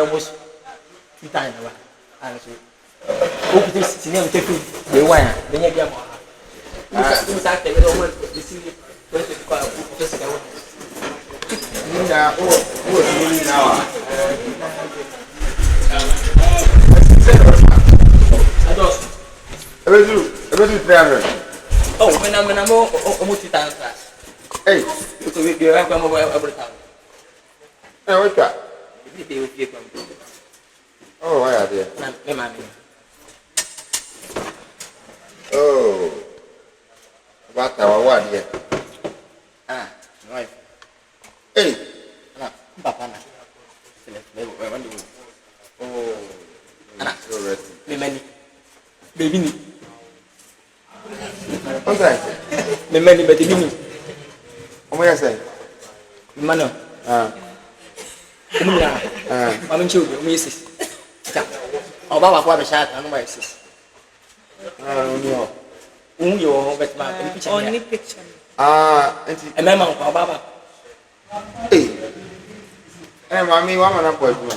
Almost 2 times. Honestly. Okay, this is the the one. Then you get more. You start the little one. You see, just go. Oh, when I'm almost 2 times class. Hey, so we have come over every time. What's that? Oh, why are they? Oh, what our one here? Right. Hey, Papa. oh, so resting. Baby. What's that? The many, but the mini. What am I saying? Mano. I'm in children, Mrs. Obama, what a shot, and my sis. Your only picture. And then Baba. Hey, and mommy, one man up with me.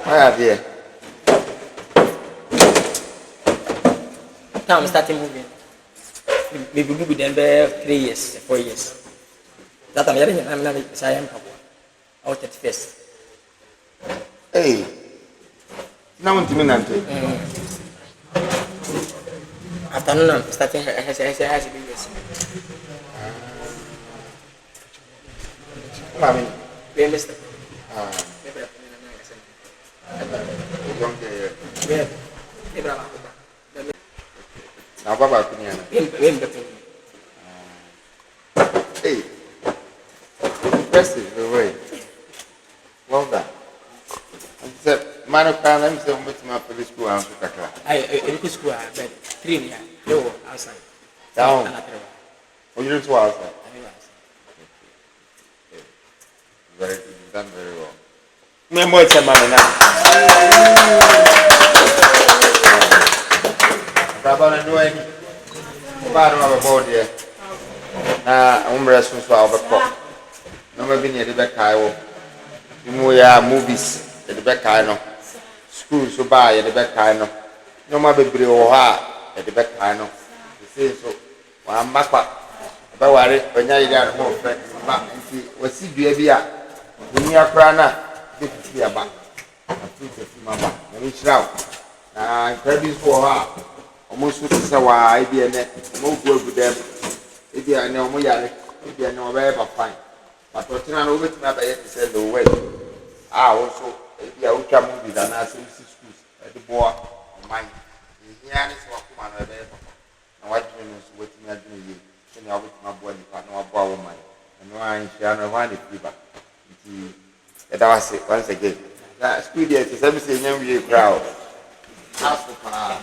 Why are they? Time starting moving. Maybe we with them there 3 years, 4 years. That I'm hearing I'm saying out at first. Hey, now want to me nante. Afternoon, I'm starting has been yes. Mami, We missed it. now Baba Kunyana. Hey, impressive the way. Well done. And said, man of God, let me say, what's my police school and Kakra? I school, but 3 years. No, outside. Down. Oh, you don't go outside? Very good. You've done very well. Remember it's a man now. Brabant and doing bad of a board here. Now, I'm resting for our clock. No, I've been near the back. You know, movies at the back. I know. School so buy at the back. I know. No, my baby or her at the back. I know. The same so. I'm back. But worry, when you're there, more friends. What's he do? When you are crying, they are back. I think it's my back. And it's now. Credit for her. Almost with the idea that most work with them. If you are no more, if you are no ever fine. But what's not over to my bed to sell the way. Also, if you are ultra movies and I see schools at the boy of mine. Here is what come on ever. Now, what do you know? What you are doing? And I with my boy, if I know about mine. And why I know why the fever. That was it once again. That school day is everything young we crowd. Ask for power.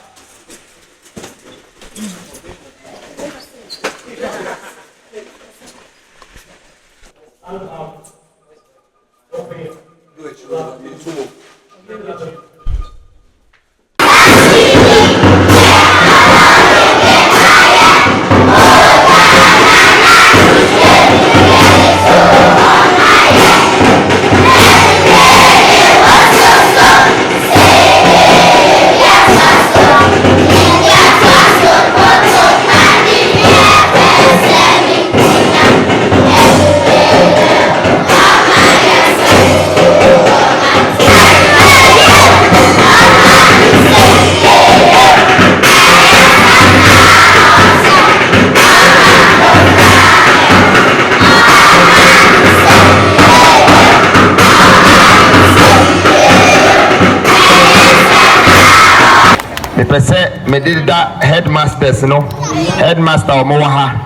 Me did that headmasters, headmaster omowaha,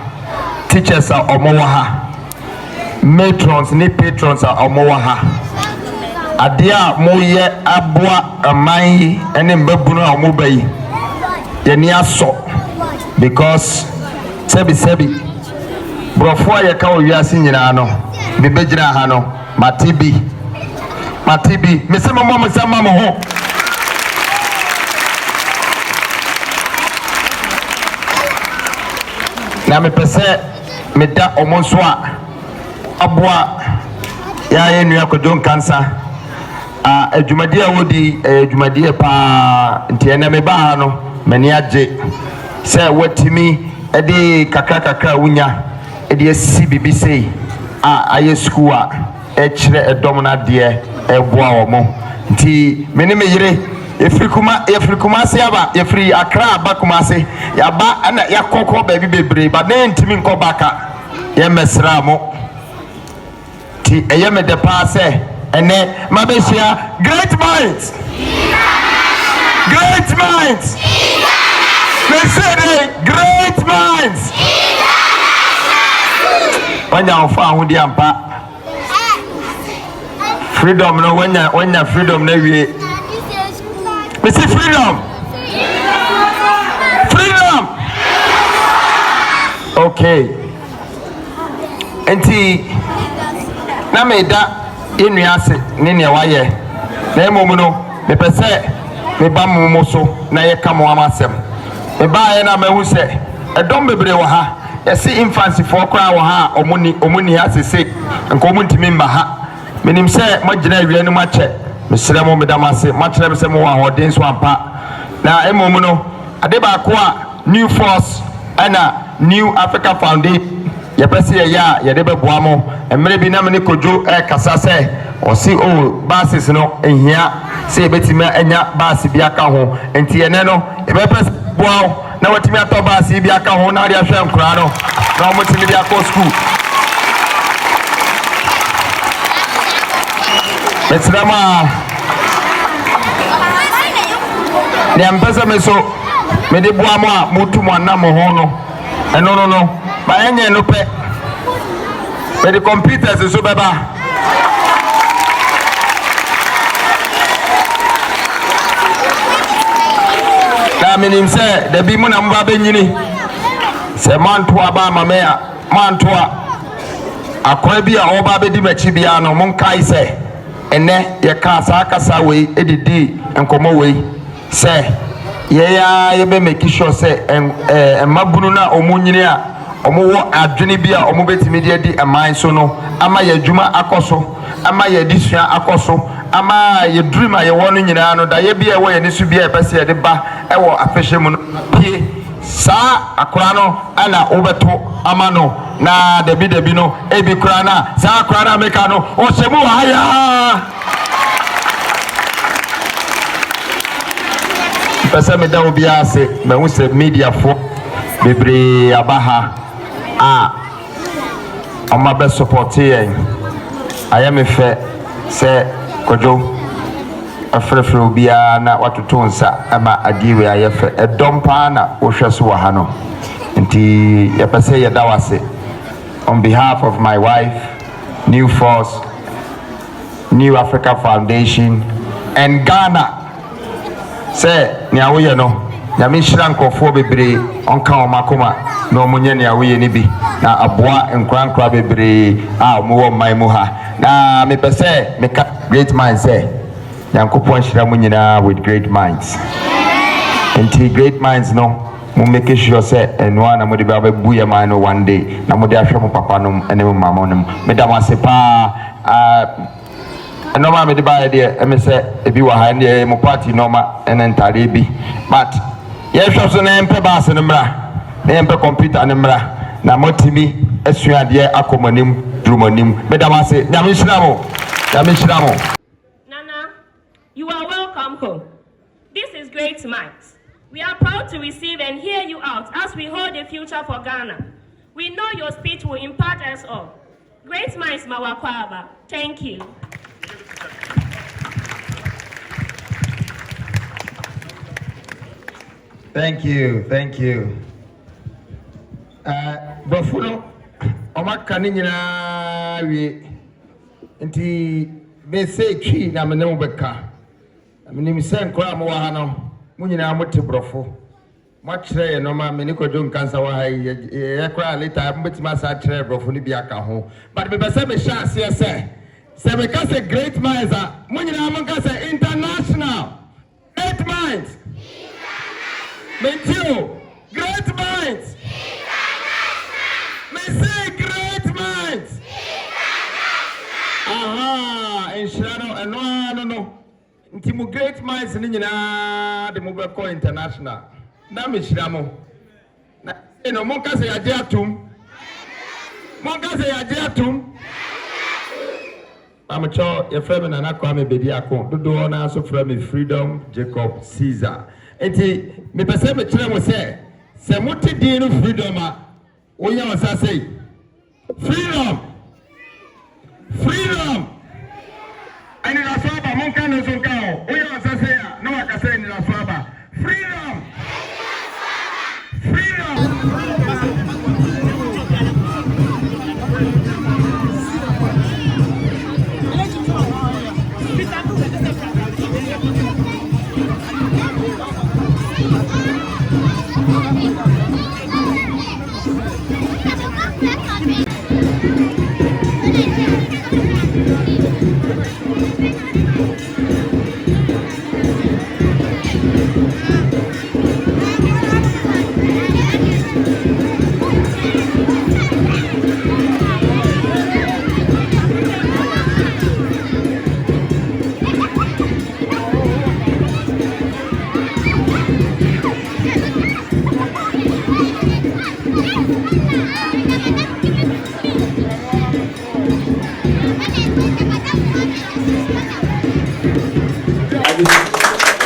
teachers are omowaha, matrons ni patrons are omowaha. Adia moye abwa amai ene mbebunu omobai. Yeni aso because sebi brofo ye ka owiase nyina no me begyina ha no matibi me se mama mo se mama ho. Na me pese me da omonso a aboa ya ye nua kojon cancer adwumadi a wodi adwumadi pa ntiene me ba ha no mani age se watimi edi kakra wunya edi asisi bibisei aye school a kire edom na de eboa omo nti meni me yire Efri Kumasi aba efri Accra aba Kumasi yaba ana yakoko baby bebre but na ntimi nko baka ye mesra mo ti eye me de pa se ene mabeshia great minds they say great minds wanya ofa ahudi ampa freedom no wanya freedom na wie. We see freedom. Okay. Enti na me da enu ase ne ne waye. Na emomu no me pese me ba momo so na ye ka mo amasem. Me ba ye na me hu se edom bebre wo ha. Ye see infancy for kra wo ha omuni asese nko omuntimi mba ha. Menim se magina awie no ma che. Mesre mo medamase matre be se mo wa hoden so ampa na emomu no ade ba ko a new force ana new Africa Foundation yɛpɛsɛ yɛyɛ a yɛde bɛboa mo mmerɛ bi nam ne kodwo kasa sɛ ɔsi bases no ehia sɛ yɛbɛtumi anya baase bi aka ho nti yɛnɛ no yɛbɛpɛ boa wo na watumi atɔ baase bi aka ho na de ahwɛ nkora no na wɔn tumi de akɔ school ɛtsira ma ne mpɛsɛ me so me de boa mo a mutu mo anam ho no ɛno no ba yɛnyɛ no pɛ me de computers so bɛba na menim sɛ da bi mu na mba bɛnyini sɛ manto aba ma me a manto a akora bi a ɔba bɛdi m'akyi bia no monkae sɛ ɛnɛ yɛka saa kasa wei edidi nkɔmɔ wei sɛ yɛya yɛbɛ make sure sɛ mmabunu na ɔmo nyini a ɔmo wɔ adwene bi a ɔmo bɛtumi de adi aman so no ama yɛ adwuma akɔ so ama yɛ adesua akɔ so ama yɛ dream a yɛwɔ no nyinaa no da yɛ bi a ɛwɔ yɛ ne so bi a yɛpɛ sɛ yɛde ba ɛwɔ afɛhyɛ mu no pie saa akora no ana wobɛto ama no na dabi no ebi kora na saa akora na meka no ɔhyɛ mu wɔ ha yaa pɛsɛ meda wo biara ase mahu sɛ mediafoɔ bebree aba ha a ɔma bɛ support yɛn ayɛ me fɛ sɛ kodwo afrɛfrɛ obiara na watoto nsa ama adeɛ wei ayɛ fɛ ɛdɔm paa na wohwɛ so wɔ ha no nti yɛpɛ sɛ yɛda wase on behalf of my wife New Force New Africa Foundation and Ghana sɛ nea woyɛ no nyame nhyira nkurɔfoɔ bebree ɔnka wɔn akoma na wɔn nyɛ nea woyɛ no bi na aboa nkora bebree a wɔn wɔ mman mu ha na mepɛ sɛ meka great minds sɛ nyankopɔn nhyira mu nyinaa with great minds nti great minds no mo make sure sɛ ɛnoa na mode bɛbu yɛ man no one day na mode ahwɛ mo papa nom ne mo mama nom meda mo ase paa nɔɔma me de ba deɛ ɛmɛ sɛ ebi wɔ ha ne mo party nɔɔma ɛne ntare bi but yɛhwɛ so na yɛmpɛ baase no mmra na yɛmpɛ computer no mmra na motimi asua adeɛ akɔ mo anim duru mo anim meda mo ase nyame nhyira mo Nana, you are welcome home. This is Great Minds. We are proud to receive and hear you out as we hold the future for Ghana. We know your speech will impact us all. Great Minds Mawakwaba. Thank you. Thank you. Bafuno, omaka ni nyina wie. Nti be say twi na me ne mo beka. Me nim se nkora mo wa ha no. Mo nyina mo te brofo. Mo kire ye no ma me ni kodwo nkansa wa ha ye kora later mo betima sa kire brofo ni bi aka ho. But me be say me sha ase say se me ka say great minds a mo nyina mo ka say international. Great minds. Mentio, great minds. Me say great minds. Aha, enshirano no. Nti mu great minds ni nyina de mo be call international. Na me shiramo. Na eno mo ka say ade atum. Amacho ye frame na na kwa me bedi akon. Dodo na so frame Freedom Jacob Caesar. Enti me pese me kire mo se muti din no freedom a wonya wasa say freedom ani na so ba mon kan no so kan o wonya wasa say na waka say ni na so ba freedom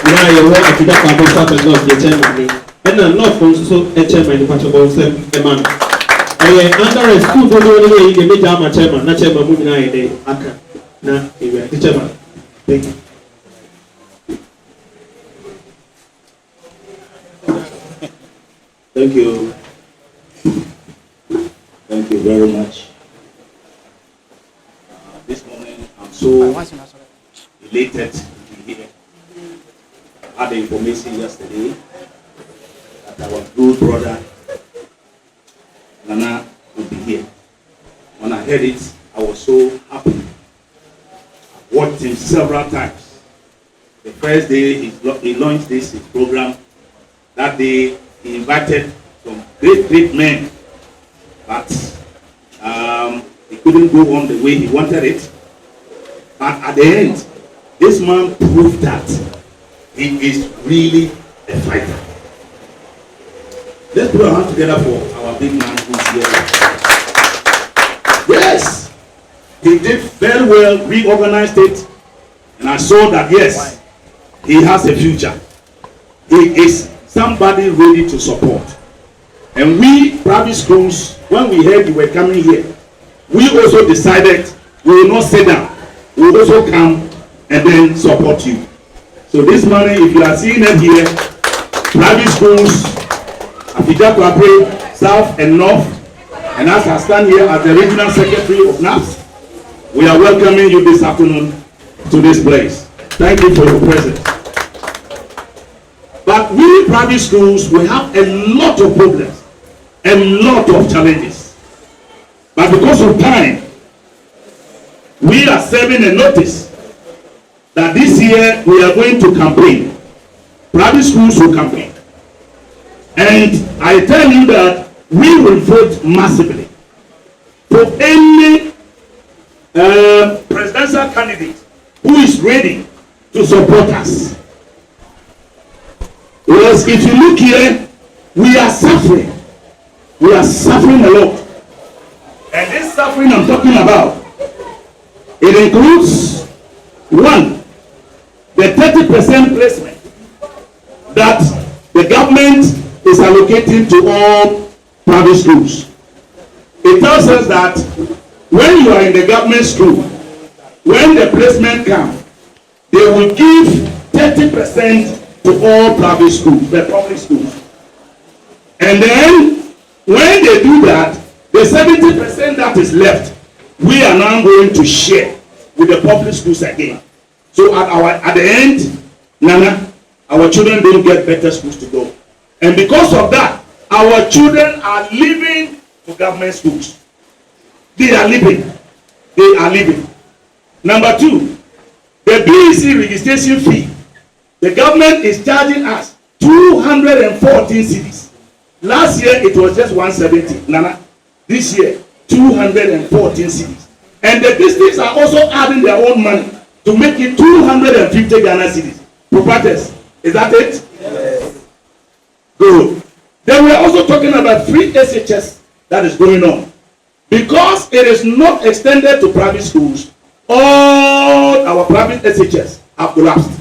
Now you want to that about part of the chairman. And not from so a chairman, but about the man. I under a school for the way you make a chairman, not chairman moving a day. Aka. Now, the chairman. Thank you. Thank you. Thank you very much. This morning, I'm so elated to be here. I had the information yesterday that our good brother Nana would be here. When I heard it, I was so happy. I watched him several times. The first day he launched his program, that day he invited some great men, but he couldn't go on the way he wanted it. But at the end, this man proved that he is really a fighter. Let's put our hands together for our big man who's here. Yes, he did very well, reorganized it, and I saw that yes, he has a future. He is somebody ready to support. And we, private schools, when we heard you were coming here, we also decided we will not sit down. We will also come and then support you. So this morning, if you are seeing it here, private schools, Afija South and North, and as I stand here as the regional secretary of NAPS, we are welcoming you this afternoon to this place. Thank you for your presence. But we private schools, we have a lot of problems, a lot of challenges. But because of time, we are serving a notice that this year we are going to campaign. Private schools will campaign. And I tell you that we will vote massively for any presidential candidate who is ready to support us. Because if you look here, we are suffering. We are suffering a lot. And this suffering I'm talking about, it includes, one, the 30% placement that the government is allocating to all private schools. It tells us that when you are in the government school, when the placement comes, they will give 30% to all private schools, the public schools. And then, when they do that, the 70% that is left, we are now going to share with the public schools again. So at the end, Nana, our children don't get better schools to go. And because of that, our children are leaving to government schools. They are leaving. They are leaving. Number two, the BEC registration fee. The government is charging us 214 cedis. Last year it was just 170. Nana, this year 214 cedis. And the districts are also adding their own money to make it 250 Ghana cedis. Proprietors, is that it? Yes. Good. Then we are also talking about free SHS that is going on. Because it is not extended to private schools, all our private SHS have collapsed.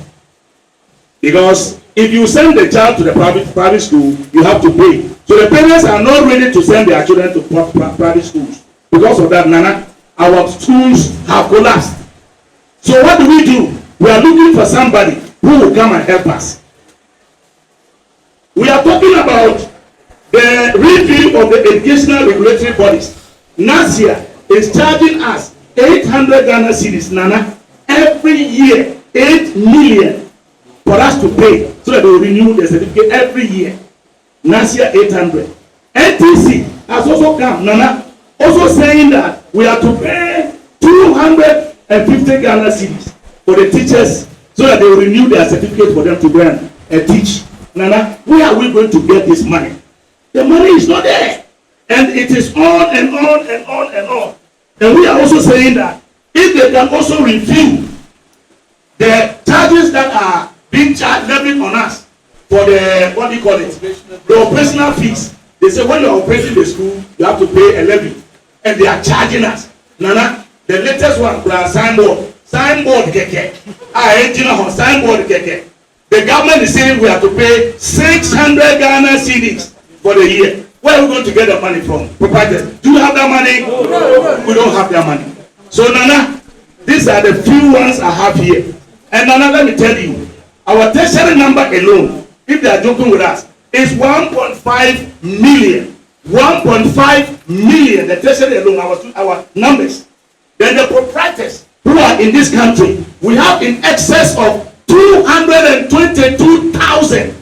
Because if you send the child to the private school, you have to pay. So the parents are not ready to send their children to private schools. Because of that, Nana, our schools have collapsed. So what do? We are looking for somebody who will come and help us. We are talking about the review of the educational regulatory bodies. NASIA is charging us 800 Ghana cedis, Nana, every year, 8 million for us to pay so that they will renew the certificate every year. NASIA 800. NTC has also come, Nana, also saying that we are to pay 250 Ghana cedis for the teachers so that they will renew their certificate for them to go and teach. Nana, where are we going to get this money? The money is not there. And it is on and on and on and on. And we are also saying that if they can also review the charges that are being charged, levied on us for the, what do you call it? The operational fees. They say when you are operating the school, you have to pay a levy. And they are charging us. Nana, the latest one, signboard keke. Signboard keke. The The government is saying we have to pay 600 Ghana cedis for the year. Where are we going to get the money from? Proprietors, do you have that money? No. We don't have that money. So Nana, these are the few ones I have here. And Nana, let me tell you, our tertiary number alone, if they are joking with us, is 1.5 million. 1.5 million, the tertiary alone, our numbers. Then the proprietors who are in this country, we have in excess of 222,000.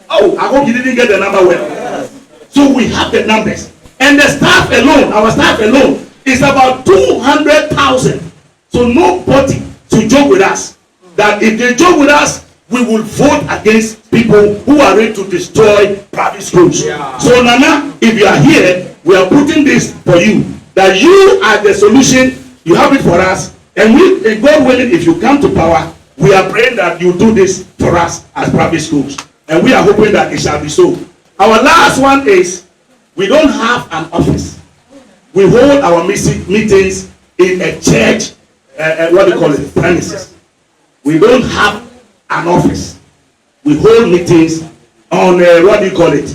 Oh, I hope you didn't get the number well. So we have the numbers. And the staff alone, our staff alone, is about 200,000. So nobody to joke with us. That if they joke with us, we will vote against people who are ready to destroy private schools. Yeah. So Nana, if you are here, we are putting this for you. That you are the solution. You have it for us. And we, God willing, if you come to power, we are praying that you do this for us as private schools. And we are hoping that it shall be so. Our last one is, we don't have an office. We hold our meetings in a church, what do you call it, premises. We don't have an office. We hold meetings on, what do you call it,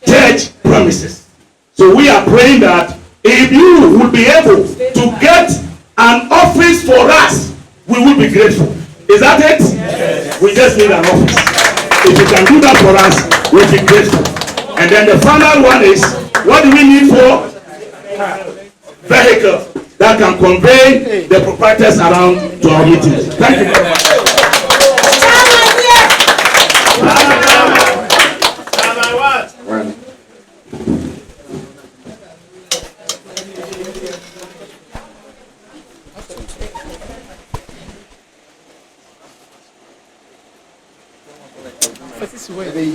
church premises. So we are praying that if you will be able to get an office for us, we will be grateful. Is that it? Yes. We just need an office. If you can do that for us, we'll be grateful. And then the final one is, what do we need for? Vehicle that can convey the proprietors around to our meetings. Thank you very much.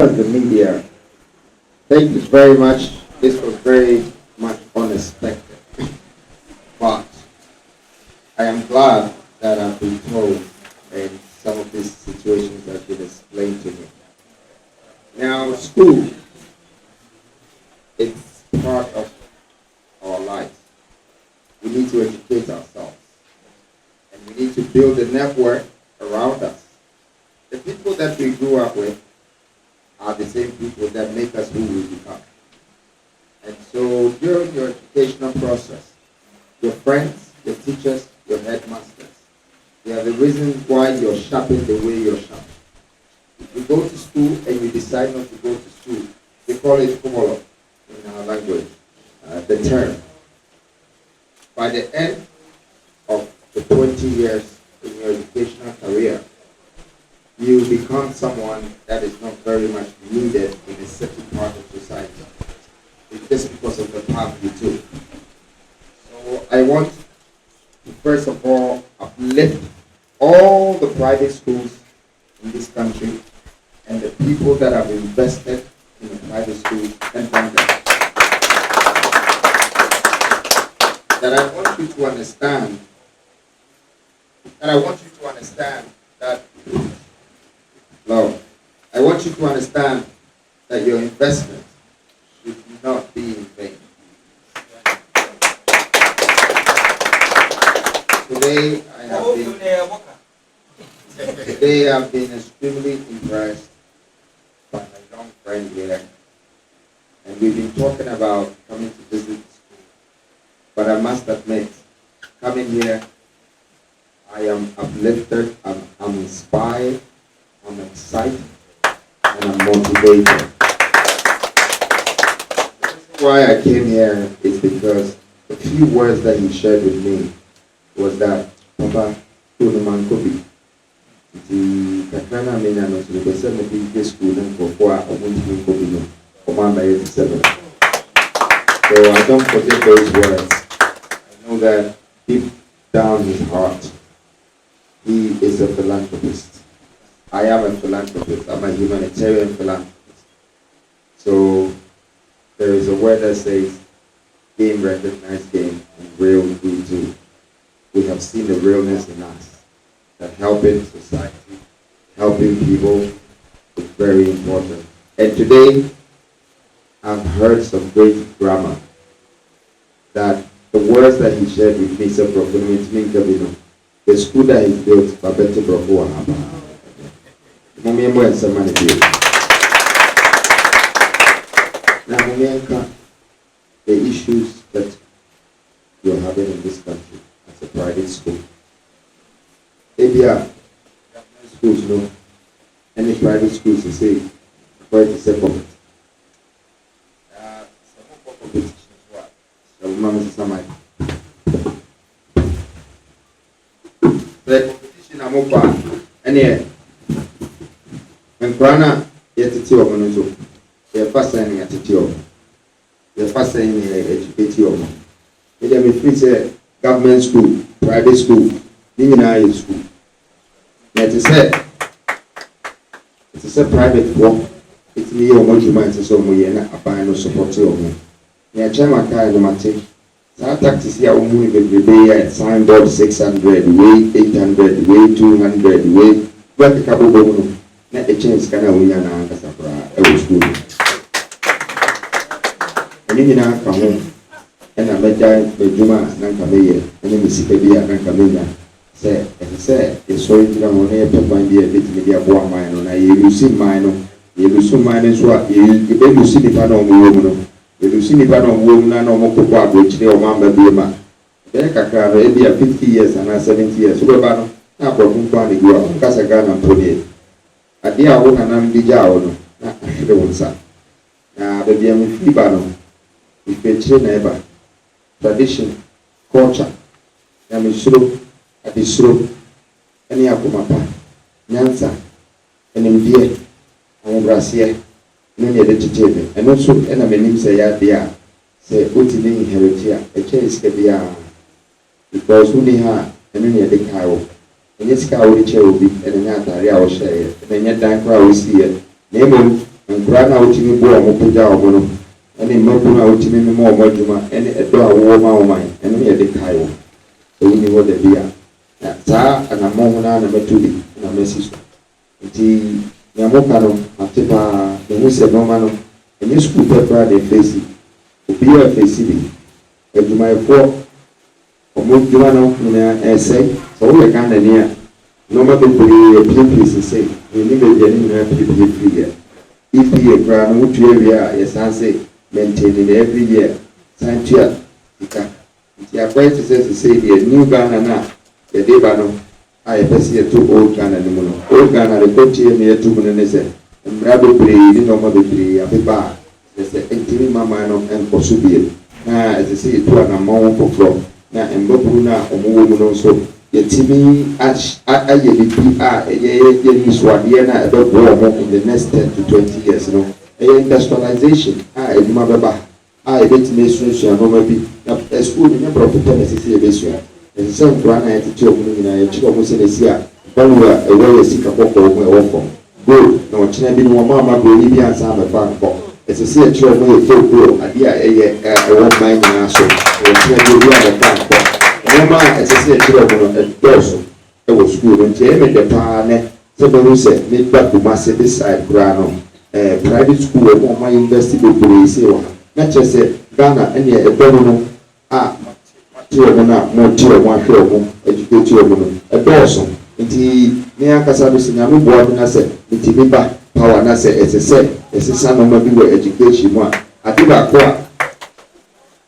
The media, thank you very much. This was very much unexpected, but I am glad that I've been told in some of these situations that you explained to me. Now, school, it's part of our lives. We need to educate ourselves, and we need to build a network around us. The people that we grew up with are the same people that make us who we become. And so during your educational process, your friends, your teachers, your headmasters, they are the reason why you're shopping the way you're shopping. If you go to school and you decide not to go to school, they call it kumolo in our language, the term. By the end of the 20 years in your educational career, you become someone that is not very much needed in a certain part of society. It's just because of the path you took. So I want to first of all uplift all the private schools in this country and the people that have invested in the private schools and thank them. That I want you to understand that Lord, I want you to understand that your investment should not be in vain. Today I've been extremely impressed by my young friend here. And we've been talking about coming to visit the school. But I must admit, coming here, I am uplifted, I'm inspired, I'm excited, and I'm motivated. Why I came here is because the few words that he shared with me was that, Papa, the Kakana Mina knows the person of the school and for 4 hours, Commander 87. So I don't forget those words. I know that deep down his heart, he is a philanthropist. I am a philanthropist. I'm a humanitarian philanthropist. So there is a word that says, game recognized game, and real do too. We have seen the realness in us, that helping society, helping people is very important. And today, I've heard some great grammar, that the words that he shared with me, the school that he built, Mommy and some money. Now, Mommy, the issues that you're having in this country as a private school. ABR schools, no, any private schools to say, quite a second. Some competitions, so, Mamma, some the competition I'm over, and yet, when Grana yet to tell me, they're first signing at the tell. The first thing educate you. If it's a government school, private school, even school. It's a private work. It's me or what you might say, so we are not a support you. Yeah, Chairman Kai, no matter. So I taxes here, we will be at signboard 600, way 800, way 200, way. But the couple of not a chance can I win an answer for a school. Any na ka ho na meja meduma na ka meye any misika bia na ka menya se so ndira ho na ye pepan bia betimi dia bo aman no na ye lusi man no so a ye be lusi ni pa na o mo no ye lusi ni pa na o mo na na o mo kokwa bo chire o ma bia ma be kakra be bia 50 years and 70 years so be ba no na bo fun pa ni gwa ka sa ga na podi ade a wo kana mbija o no na ahede wonsa na be bia mi fi ba no if you neighbor, tradition, culture, Yamisro, Adisro, any Akumapa, Nyansa, and India, and Brasia, many vegetarian, and also enemy say, yeah, say, Utili Heritia, a chase Kabia, because we have and many a cow, and yes, cow which will be and another area share, and then yet that crowd is here, name and grand out in the bomb, open down. Any mapuna ultimate more moduma, any a door warm mine, and we had the Kyle. So we knew what the beer. Sa and a momona and a metudi, and a message. The Yamokano, Atipa, the Musa Nomano, and you school pepper they face it. To be a facility. And to my four, or move Joano in an essay, so we can near. No matter the place to say, we need a genuine people free. If you a crown, which area, yes, I say. Maintaining every year. Santia, you are going to say the new Ghana now, the Debano. I pass here to old Ghana, old Ghana, the country near 2 minutes, and Rabbi Bray, the normal degree, a paper, there's the 18 mamma and Posubia. Now, as I say, to an amount for floor. Now, and Bobuna, or woman also. Yet, Timmy, I Swadiana, about war in the next 10 to 20 years, you know. Industrialization, Mababa, bet me soon, no maybe a school in a profit necessary. And some grand attitude in a chicken was in a seer, one were a way sick of offer. Good, no chinabin, one mamma, Bolivia, and some bank. It's a sea child way to grow, a dear a one mine and so, or a bank. No man, as a sea child, a dorsal. It was good, and Jamie the partner, somebody said, make back to massive this side, Grano. Private school or my university police not just Ghana and a domino more tier one show educate you a person indeed near Casabis and I'm born and I said Mitiba power and I said as I said as a son of my people education one I did a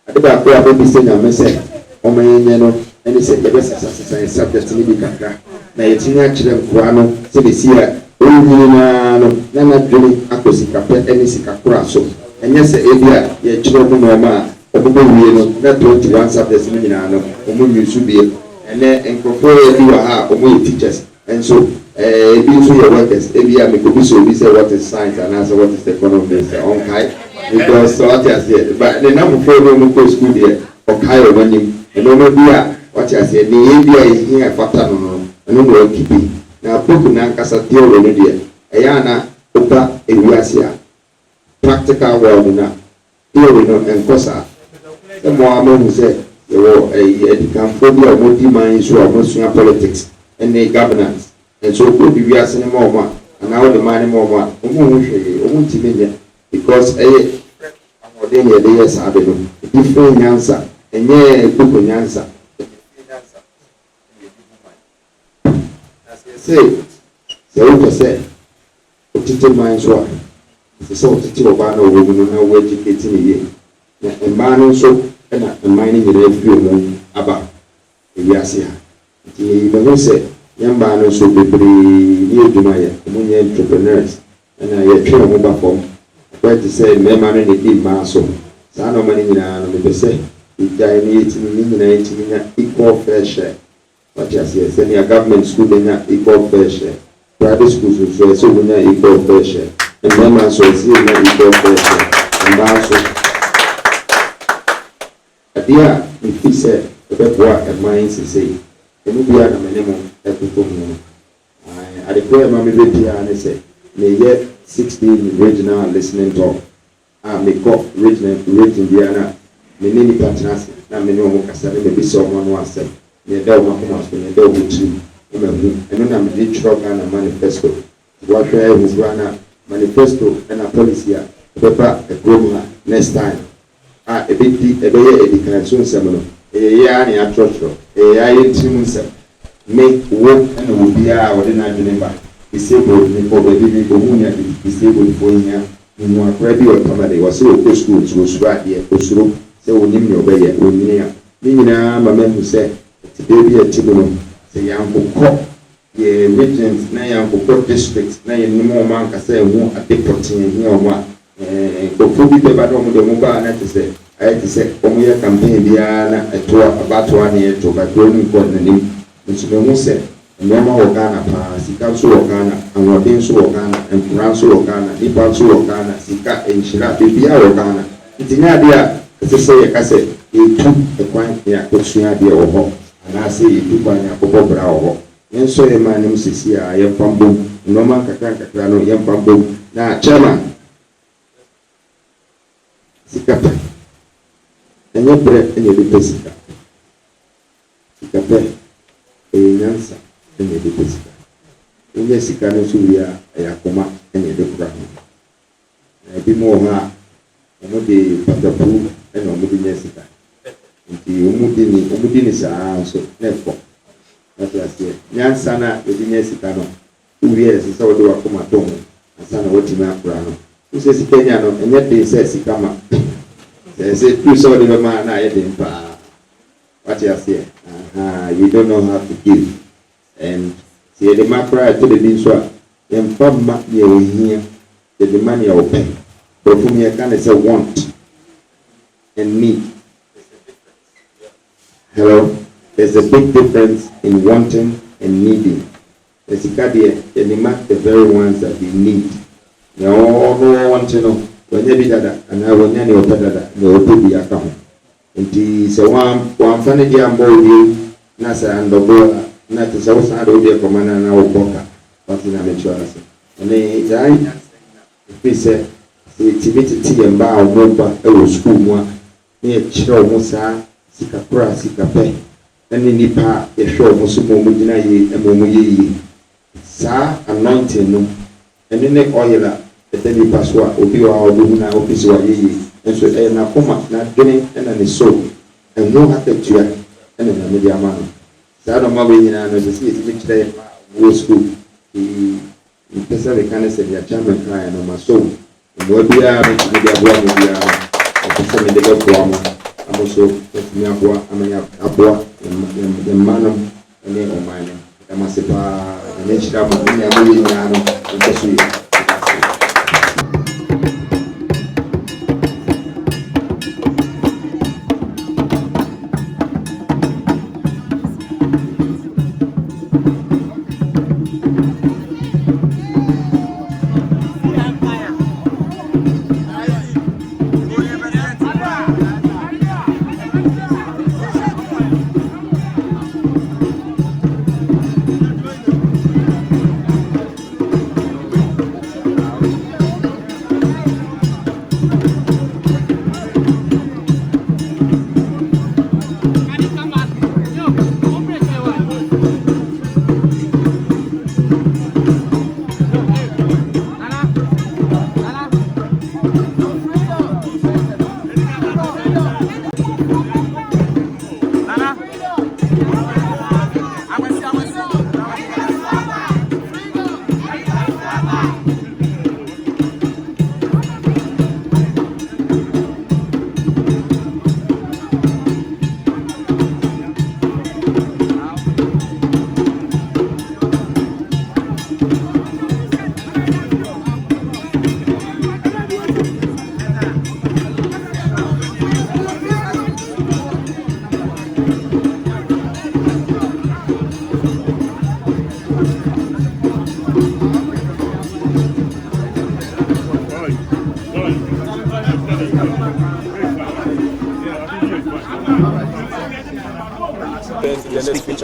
baby saying I said oh my and he said the best subject to me now it's actually Guano so this year Nana Johnny Akosika pet any Sikakura so. And yes, Abia, ye children no ma, Omo, not 21 subjects in Minano, Omo should be, and then and prefer you are Omo teachers. And so, be to your workers, Abia, Mikubiso, we say what is science and answer what is the economy, on high, because so what I said, but the number 4 no school there, or Kyle when you, and Omo, what I said, the Abia is here for Tano, and no keeping. Na book na kasa theory no dia ayana opa ewiasia practical world na theory no enkosa e mo amu say yo can phobia mo di man so mo politics and governance and so go be wiase ne mo ma and how the man mo ma o mo hwe o mo ti menya because amode ne dey yes abe no different nyansa enye book nyansa say, the old say, wotete man so a ɛsɛ sɛ wotete ɔbaa na ɔwɔ mu no na wo educate ne yie na mmaa no nso ɛna mman no nyinaa firi mu aba ewiase ha nti bɛho sɛ yɛn mmaa no nso bebree ne adwuma yɛ ɔmo nyɛ entrepreneurs ɛna yɛtwe ɔmo ba fam ɛkɔɛ te sɛ mmarima no ne di mmaa so saa na ɔma no nyinaa no mepɛ sɛ gyae no yɛtumi ne nyinaa yɛtumi nya equal fair share wate aseɛ sɛnea government school bɛnya equal fair share private schools nso ɛsɛ wɔnya equal fair share mmarima nso ɛsɛ wɔnya equal fair share mmaa nso adeɛ a mefi sɛ ɛbɛboa ɛman sesei ɛmu biara na mene mo ɛtoto mu adekorɔ ɛma mebɛbiara ne sɛ meyɛ 16 regional listening talk a mekɔ region biara na mene nipa tena ase na mene ɔmo kasa ne mebisa ɔmo ano asɛm ne ɛda ɔmo akoma so ne ɛda ɔmo tirim ɛma hu ɛno na mede twerɛ Ghana manifesto wɔahwɛ ɛhu kora na manifesto ɛna policy a ɛbɛba ɛkurom ha next time a ɛbɛyɛ edikan so nsɛm no ɛyɛ yɛa ne atwerɛtwerɛ ɛyɛ yɛa yɛntirim nsɛm me wo ɛna wo biara a wɔde n'adwene ba disabled nipa baabi bi ɔmo nya disabled fo nya mu akora bi ɔtamade wɔsɛ wɔkɔ school nso wɔsuro adeɛ osuro sɛ wɔnim ne ɔbɛyɛ wɔnyini a ne nyinaa ma mahu sɛ te baabi a ti mu no sɛ yɛankokɔ yɛ regions na yɛankokɔ district na yɛnim ɔmo ankasa ɛho ade pɔtee hia ɔmo a nkurɔfoɔ bi bɛba na ɔmo de ɔmo baa na te sɛ ayɛ te sɛ ɔmo yɛ campaign biara na abatoa ne yɛto bakuro ne nkɔ n'anim nso mehu sɛ nneɛma wɔ Ghana paa sika nso wɔ Ghana ahoɔden nso wɔ Ghana nkura nso wɔ Ghana nipa nso wɔ Ghana sika nhyira biribiara wɔ Ghana nti nyɛ adeɛ a ɛsɛ sɛ yɛka sɛ yɛtu ɛkwan ne akɔsua adeɛ wɔ hɔ anaasɛ yɛtu kwan ne akɔbɔ bra wɔ hɔ yɛn nso yɛ maa nem sisi a yɛmfa mbom nneɛma nkakra no yɛmfa mbom na chairman sika pɛ ɛnyɛ brɛ ɛnyɛ de pɛ sika pɛ ɛyɛ nyansa ɛnyɛ de pɛ sika ɛnyɛ sika no nso wie a ɛyɛ akoma ɛnyɛ de kura no na ebi mu wɔ hɔ a ɔmo de patapu ɛna ɔmo de nyɛ sika nti ɔmo di ne saa nso na ɛkɔ ɛte aseɛ nyansa na yɛde nyɛ sika no wie ɛsɛ sɛ wɔde wakoma to ho asa na wɔtumi akora no nso sika nya no ɛnyɛ de sɛ sika ma sɛ tu sɛ wɔde bɛma na ayɛ den paa wate aseɛ you don't know how to give and sɛ yɛde ma kora ɛtɔ de bi nso a yɛmfa mma nea wɔhia yɛde ma nea wɔpɛ bɔfom yɛka ne sɛ want and need. Hello, there's a big difference in wanting and needing. The sikadeɛ yɛde ma the very ones that we need. Na ɔno want no wɔnyɛ bi dada anaa wɔnyɛ ne ɔpɛ dada na ɔpɛ bi aka ho nti sɛ wɔamfa ne deɛ ambɔ odie na sɛ andɔbɔ na te sɛ wosan de wode kɔma no na wobɔ ka wate na mekyerɛ no sɛ ɛne saa ɛfiri sɛ sɛ yɛtumi tete yɛn mba a wɔn ba wɔ sukuu mu a na yɛkyerɛ wɔn saa sika kora sika pɛ ɛne nipa a yɛhwɛ wɔn so ma wɔn gyina yie ma wɔn yɛ yie saa anointing no ɛne ne oil a ɛda nipa so a obi wɔ a ɔbɛhu na obi sɛ wayɛ yie nso ɛyɛ n'akoma n'adwene ɛna ne so ɛho akatua ɛna nyame de ama no saa nɔɔma wei nyinaa no sɛ sɛ yɛtumi kyerɛ yɛ ma wɔ sukuu mpɛ sɛ meka ne sɛ deɛ chairman kaeɛ no ma so mmoa biara mɛtumi de aboa mo biara ɔpɛ sɛ mede bɛboa mo amo so mɛtumi aboa ama yɛ aboa yɛ mma nom ne ɔman no ɛma se paa ɛne hyira mo ne nea moyɛ nyinaa no mpɛ so yɛ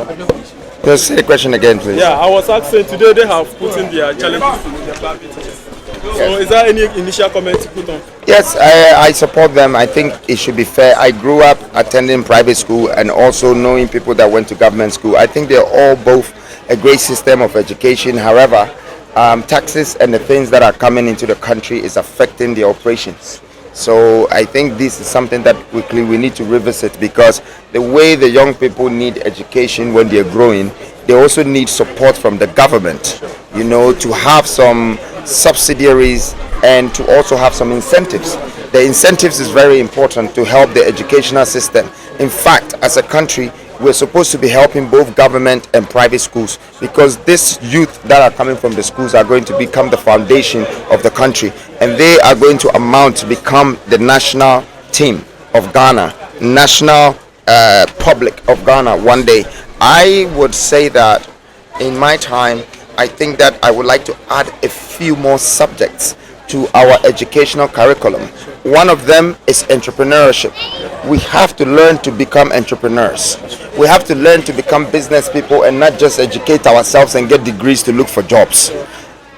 future. Just say the question again, please. Yeah, I was asking today they have put in their challenges to the private teachers. So is there any initial comment to put on? Yes, I support them. I think it should be fair. I grew up attending private school and also knowing people that went to government school. I think they're all both a great system of education. However, taxes and the things that are coming into the country is affecting the operations. So I think this is something that quickly we need to revisit, because the way the young people need education when they're growing, they also need support from the government, you know, to have some subsidiaries and to also have some incentives. The incentives is very important to help the educational system. In fact, as a country, we're supposed to be helping both government and private schools, because this youth that are coming from the schools are going to become the foundation of the country, and they are going to amount to become the national team of Ghana, national public of Ghana one day. I would say that in my time, I think that I would like to add a few more subjects to our educational curriculum. One of them is entrepreneurship. We have to learn to become entrepreneurs. We have to learn to become business people and not just educate ourselves and get degrees to look for jobs.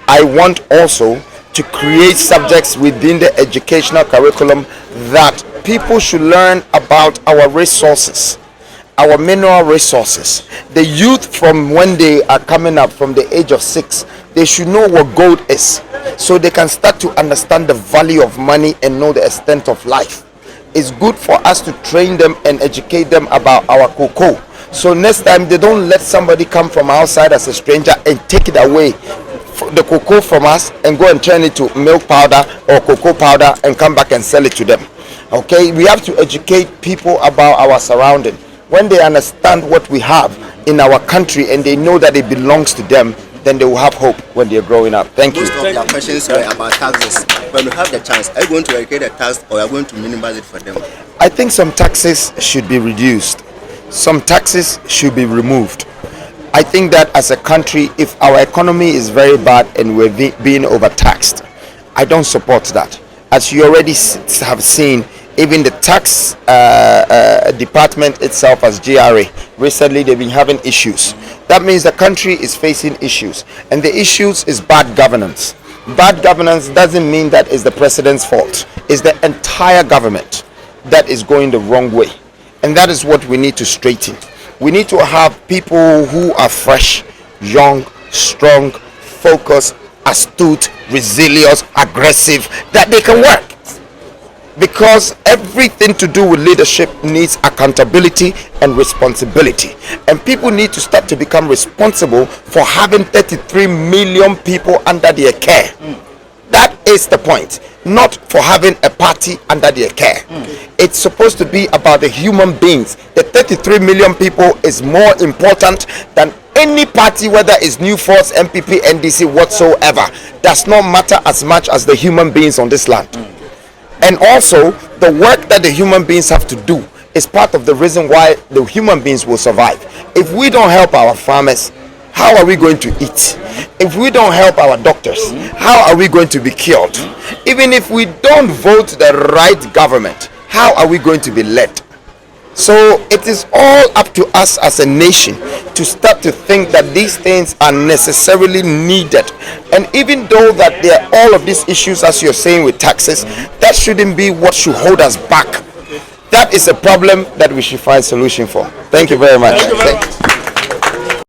I want also to create subjects within the educational curriculum that people should learn about our resources, our mineral resources. The youth, from when they are coming up from the age of 6, they should know what gold is, so they can start to understand the value of money and know the extent of life. It's good for us to train them and educate them about our cocoa, so next time they don't let somebody come from outside as a stranger and take it away, the cocoa from us, and go and turn it to milk powder or cocoa powder and come back and sell it to them. Okay, we have to educate people about our surrounding. When they understand what we have in our country and they know that it belongs to them, then they will have hope when they are growing up. Thank you. Most of their questions were about taxes. When we have the chance, are you going to eradicate the tax, or are you going to minimize it for them? I think some taxes should be reduced. Some taxes should be removed. I think that as a country, if our economy is very bad and we're being overtaxed, I don't support that. As you already have seen, even the tax department itself, as GRA, recently they've been having issues. That means the country is facing issues, and the issues is bad governance. Bad governance doesn't mean that it's the president's fault. It's the entire government that is going the wrong way, and that is what we need to straighten. We need to have people who are fresh, young, strong, focused, astute, resilient, aggressive, that they can work. Because everything to do with leadership needs accountability and responsibility, and people need to start to become responsible for having 33 million people under their care. That is the point, not for having a party under their care. It's supposed to be about the human beings. The 33 million people is more important than any party, whether it's New Force, MPP, NDC, whatsoever. Does not matter as much as the human beings on this land. And also, the work that the human beings have to do is part of the reason why the human beings will survive. If we don't help our farmers, how are we going to eat? If we don't help our doctors, how are we going to be cured? Even if we don't vote the right government, how are we going to be led? So it is all up to us as a nation to start to think that these things are necessarily needed. And even though that there are all of these issues, as you're saying, with taxes, that shouldn't be what should hold us back. That is a problem that we should find solution for. Thank you very much.